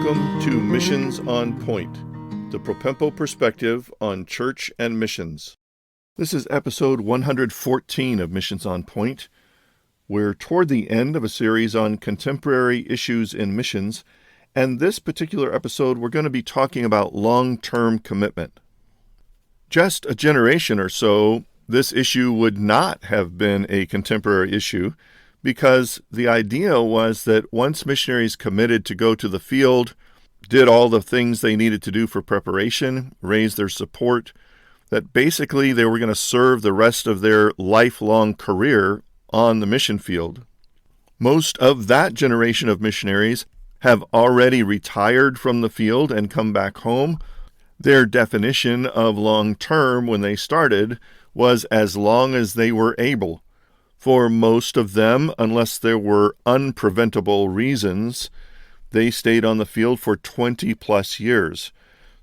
Welcome to Missions on Point, the preventable perspective on church and missions. This is episode 114 of Missions on Point. We're toward the end of a series on contemporary issues in missions, and this particular episode we're going to be talking about long-term commitment. Just a generation or so, this issue would not have been a contemporary issue, because the idea was that once missionaries committed to go to the field, did all the things they needed to do for preparation, raise their support, that basically they were going to serve the rest of their lifelong career on the mission field. Most of that generation of missionaries have already retired from the field and come back home. Their definition of long-term when they started was as long as they were able. For most of them, unless there were unpreventable reasons, they stayed on the field for 20 plus years.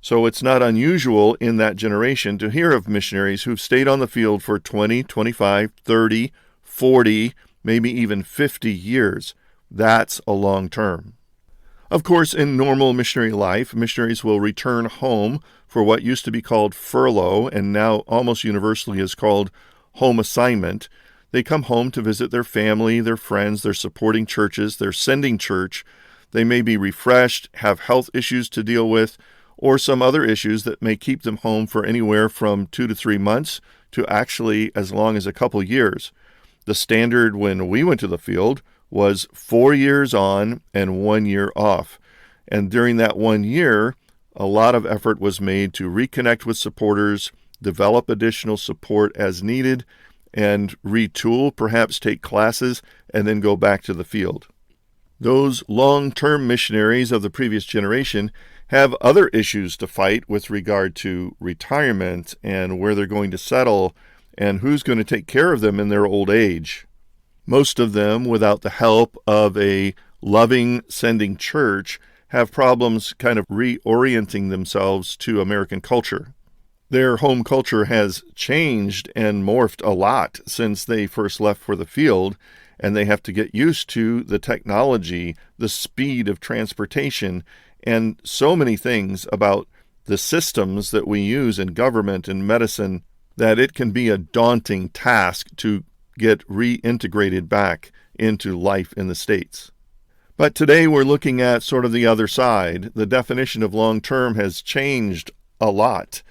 So it's not unusual in that generation to hear of missionaries who've stayed on the field for 20, 25, 30, 40, maybe even 50 years. That's a long term. Of course, in normal missionary life, missionaries will return home for what used to be called furlough and now almost universally is called home assignment. They come home to visit their family, their friends, their supporting churches, their sending church. They may be refreshed, have health issues to deal with, or some other issues that may keep them home for anywhere from 2 to 3 months to actually as long as a couple years. The standard when we went to the field was 4 years on and 1 year off. And during that 1 year, a lot of effort was made to reconnect with supporters, develop additional support as needed, and retool, perhaps take classes, and then go back to the field. Those long-term missionaries of the previous generation have other issues to fight with regard to retirement and where they're going to settle and who's going to take care of them in their old age. Most of them, without the help of a loving sending church, have problems kind of reorienting themselves to American culture. Their home culture has changed and morphed a lot since they first left for the field, and they have to get used to the technology, the speed of transportation, and so many things about the systems that we use in government and medicine that it can be a daunting task to get reintegrated back into life in the States. But today we're looking at sort of the other side. The definition of long-term has changed a lot.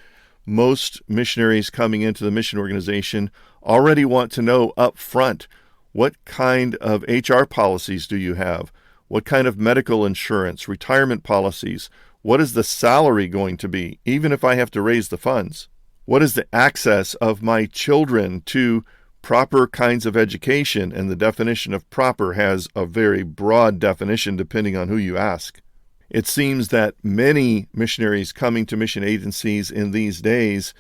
Most missionaries coming into the mission organization already want to know up front, what kind of HR policies do you have? What kind of medical insurance, retirement policies? What is the salary going to be, even if I have to raise the funds? What is the access of my children to proper kinds of education? And the definition of proper has a very broad definition depending on who you ask. It seems that many missionaries coming to mission agencies in these days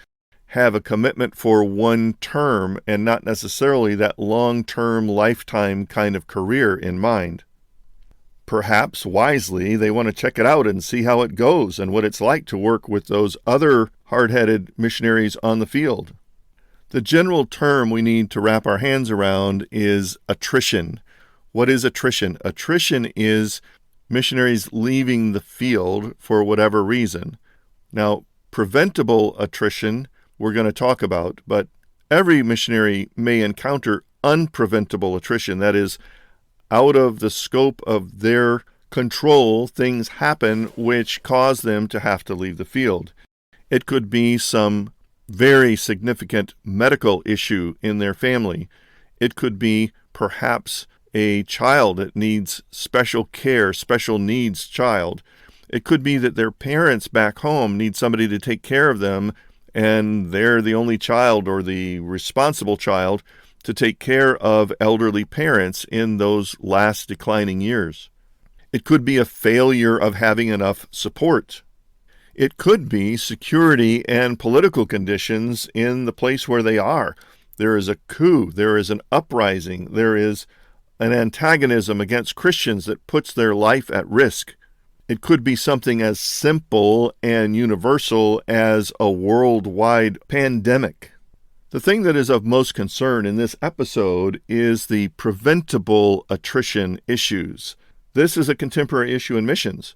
have a commitment for one term and not necessarily that long-term, lifetime kind of career in mind. Perhaps wisely, they want to check it out and see how it goes and what it's like to work with those other hard-headed missionaries on the field. The general term we need to wrap our hands around is attrition. What is attrition? Attrition is missionaries leaving the field for whatever reason. Now, preventable attrition we're going to talk about, but every missionary may encounter unpreventable attrition. That is, out of the scope of their control, things happen which cause them to have to leave the field. It could be some very significant medical issue in their family. It could be perhaps a child that needs special care, special needs child. It could be that their parents back home need somebody to take care of them, and they're the only child or the responsible child to take care of elderly parents in those last declining years. It could be a failure of having enough support. It could be security and political conditions in the place where they are. There is a coup, there is an uprising, there is an antagonism against Christians that puts their life at risk. It could be something as simple and universal as a worldwide pandemic. The thing that is of most concern in this episode is the preventable attrition issues. This is a contemporary issue in missions.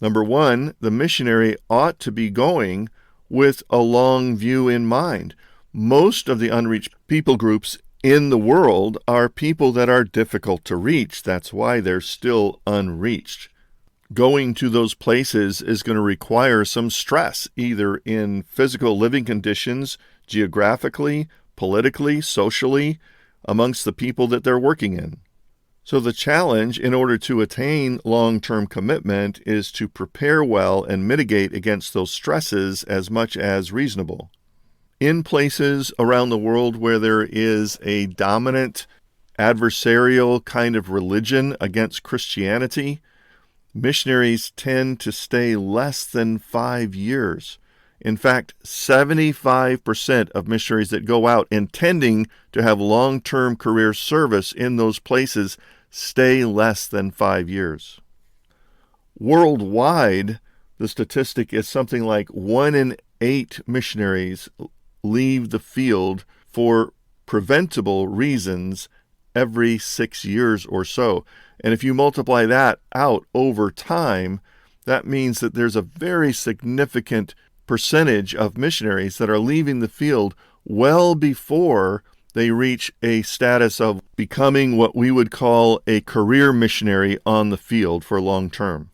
Number one, the missionary ought to be going with a long view in mind. Most of the unreached people groups in the world are people that are difficult to reach. That's why they're still unreached. Going to those places is going to require some stress, either in physical living conditions, geographically, politically, socially, amongst the people that they're working in. So the challenge in order to attain long-term commitment is to prepare well and mitigate against those stresses as much as reasonable. In places around the world where there is a dominant adversarial kind of religion against Christianity, missionaries tend to stay less than 5 years. In fact, 75% of missionaries that go out intending to have long-term career service in those places stay less than 5 years. Worldwide, the statistic is something like 1 in 8 missionaries leave the field for preventable reasons every 6 years or so. And if you multiply that out over time, that means that there's a very significant percentage of missionaries that are leaving the field well before they reach a status of becoming what we would call a career missionary on the field for long term.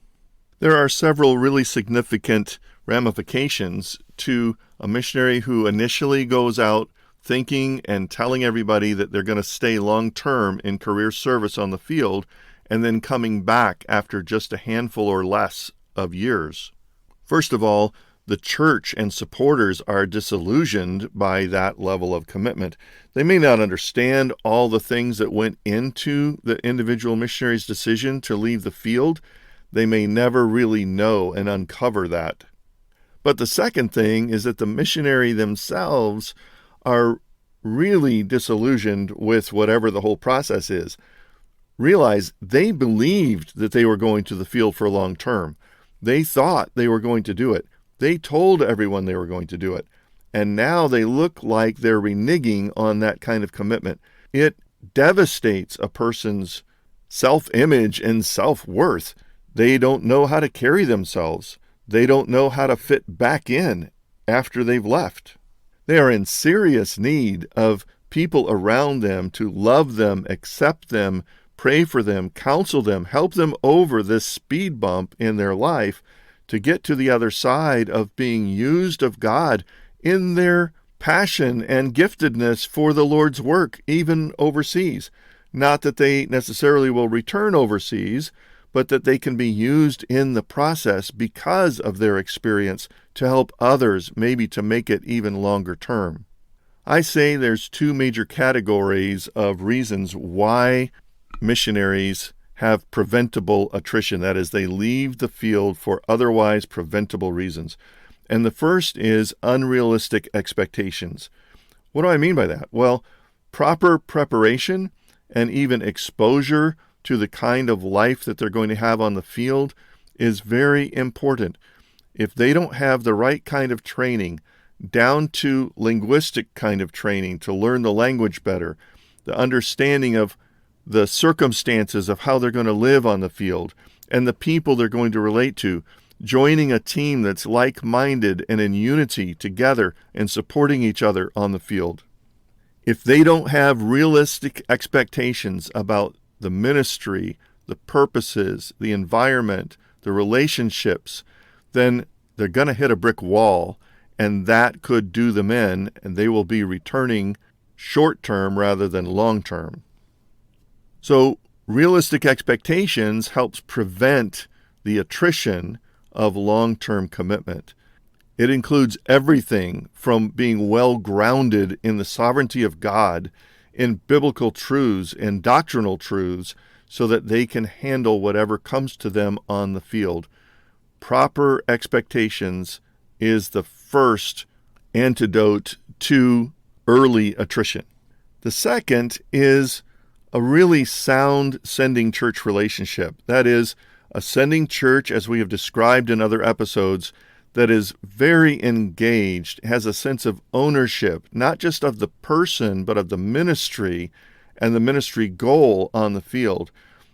There are several really significant ramifications to a missionary who initially goes out thinking and telling everybody that they're going to stay long term in career service on the field and then coming back after just a handful or less of years. First of all, the church and supporters are disillusioned by that level of commitment. They may not understand all the things that went into the individual missionary's decision to leave the field. They may never really know and uncover that. But the second thing is that the missionary themselves are really disillusioned with whatever the whole process is. Realize they believed that they were going to the field for long term. They thought they were going to do it. They told everyone they were going to do it. And now they look like they're reneging on that kind of commitment. It devastates a person's self-image and self-worth. They don't know how to carry themselves. They don't know how to fit back in after they've left. They are in serious need of people around them to love them, accept them, pray for them, counsel them, help them over this speed bump in their life to get to the other side of being used of God in their passion and giftedness for the Lord's work, even overseas. Not that they necessarily will return overseas, but that they can be used in the process because of their experience to help others, maybe to make it even longer term. I say there's 2 major categories of reasons why missionaries have preventable attrition. That is, they leave the field for otherwise preventable reasons. And the first is unrealistic expectations. What do I mean by that? Well, proper preparation and even exposure to the kind of life that they're going to have on the field is very important. If they don't have the right kind of training, down to linguistic kind of training to learn the language better, the understanding of the circumstances of how they're going to live on the field, and the people they're going to relate to, joining a team that's like-minded and in unity together and supporting each other on the field. If they don't have realistic expectations about the ministry, the purposes, the environment, the relationships, then they're going to hit a brick wall, and that could do them in, and they will be returning short-term rather than long-term. So realistic expectations helps prevent the attrition of long-term commitment. It includes everything from being well-grounded in the sovereignty of God, in biblical truths and doctrinal truths, so that they can handle whatever comes to them on the field. Proper expectations is the first antidote to early attrition. The second is a really sound sending church relationship. That is, a sending church, as we have described in other episodes, that is very engaged, has a sense of ownership, not just of the person, but of the ministry and the ministry goal on the field.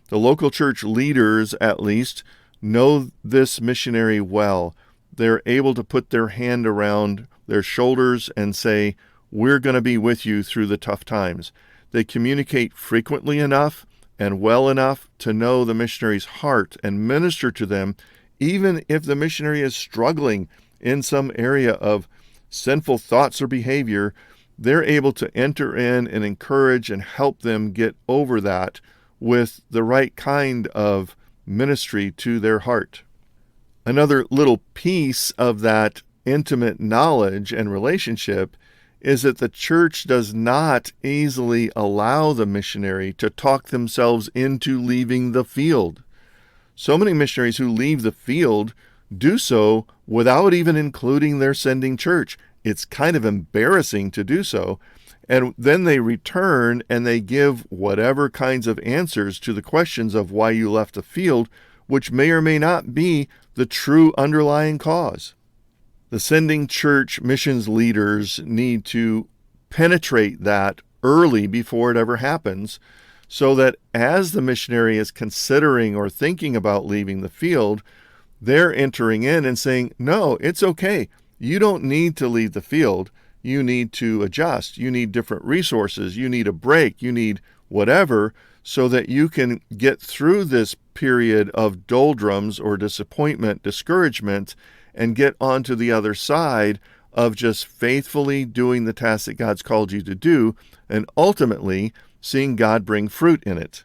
The local church leaders, at least, know this missionary well. They're able to put their hand around their shoulders and say, we're going to be with you through the tough times. They communicate frequently enough and well enough to know the missionary's heart and minister to them, even if the missionary is struggling in some area of sinful thoughts or behavior. They're able to enter in and encourage and help them get over that with the right kind of ministry to their heart. Another little piece of that intimate knowledge and relationship is that the church does not easily allow the missionary to talk themselves into leaving the field. So many missionaries who leave the field do so without even including their sending church. It's kind of embarrassing to do so. And then they return and they give whatever kinds of answers to the questions of why you left the field, which may or may not be the true underlying cause. The sending church missions leaders need to penetrate that early before it ever happens, so that as the missionary is considering or thinking about leaving the field, they're entering in and saying, no, it's okay. You don't need to leave the field. You need to adjust. You need different resources. You need a break. You need whatever, so that you can get through this period of doldrums or disappointment, discouragement, and get onto the other side of just faithfully doing the task that God's called you to do, and ultimately seeing God bring fruit in it.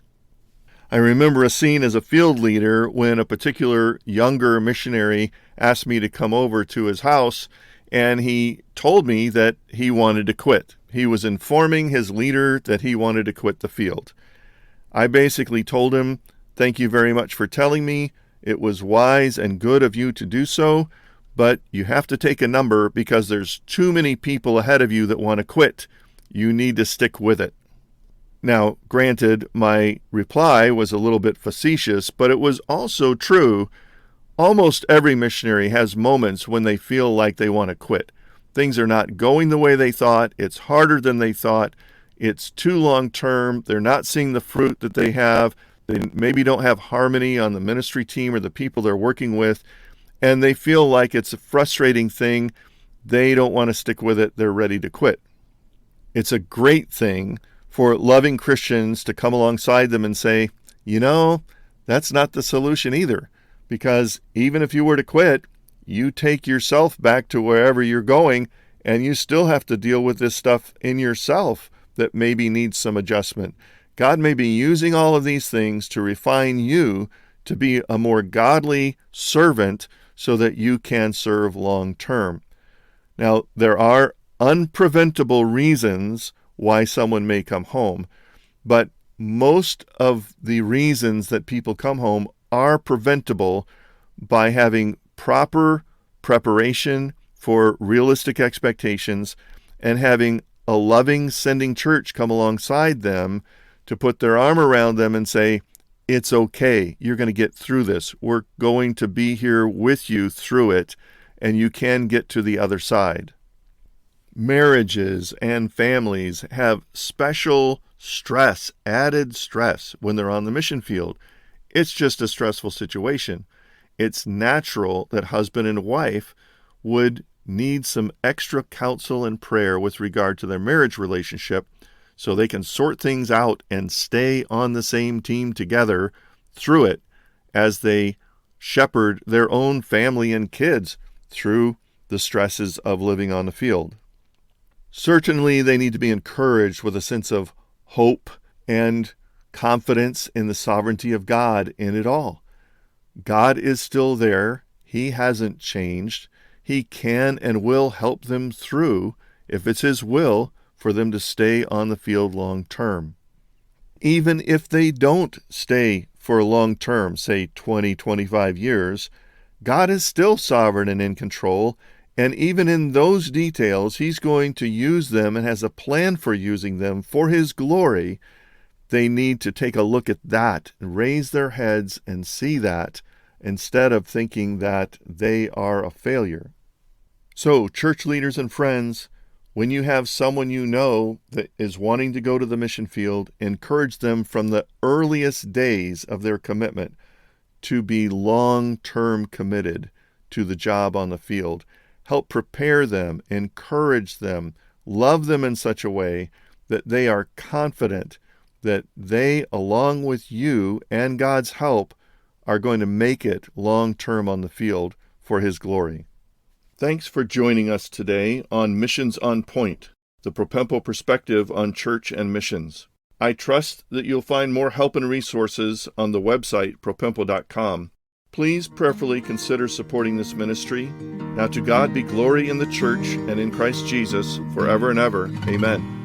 I remember a scene as a field leader when a particular younger missionary asked me to come over to his house, and he told me that he wanted to quit. He was informing his leader that he wanted to quit the field. I basically told him, thank you very much for telling me. It was wise and good of you to do so, but you have to take a number because there's too many people ahead of you that want to quit. You need to stick with it. Now, granted, my reply was a little bit facetious, but it was also true. Almost every missionary has moments when they feel like they want to quit. Things are not going the way they thought. It's harder than they thought. It's too long term. They're not seeing the fruit that they have. They maybe don't have harmony on the ministry team or the people they're working with, and they feel like it's a frustrating thing. They don't want to stick with it. They're ready to quit. It's a great thing for loving Christians to come alongside them and say, you know, that's not the solution either, because even if you were to quit, you take yourself back to wherever you're going, and you still have to deal with this stuff in yourself that maybe needs some adjustment. God may be using all of these things to refine you to be a more godly servant so that you can serve long term. Now, there are unpreventable reasons why someone may come home, but most of the reasons that people come home are preventable by having proper preparation for realistic expectations and having a loving sending church come alongside them to put their arm around them and say, it's okay. You're going to get through this. We're going to be here with you through it, and you can get to the other side. Marriages and families have special stress, added stress when they're on the mission field. It's just a stressful situation. It's natural that husband and wife would need some extra counsel and prayer with regard to their marriage relationship so they can sort things out and stay on the same team together through it as they shepherd their own family and kids through the stresses of living on the field. Certainly, they need to be encouraged with a sense of hope and confidence in the sovereignty of God in it all. God is still there. He hasn't changed. He can and will help them through, if it's His will, for them to stay on the field long term. Even if they don't stay for a long term, say 20, 25 years, God is still sovereign and in control, and even in those details, He's going to use them and has a plan for using them for His glory. They need to take a look at that and raise their heads and see that, instead of thinking that they are a failure. So, church leaders and friends, when you have someone you know that is wanting to go to the mission field, encourage them from the earliest days of their commitment. to be long-term committed to the job on the field. Help prepare them, encourage them, love them in such a way that they are confident that they, along with you and God's help, are going to make it long-term on the field for His glory. Thanks for joining us today on Missions on Point, the Propempo perspective on church and missions. I trust that you'll find more help and resources on the website propempo.com. Please prayerfully consider supporting this ministry. Now to God be glory in the church and in Christ Jesus forever and ever. Amen.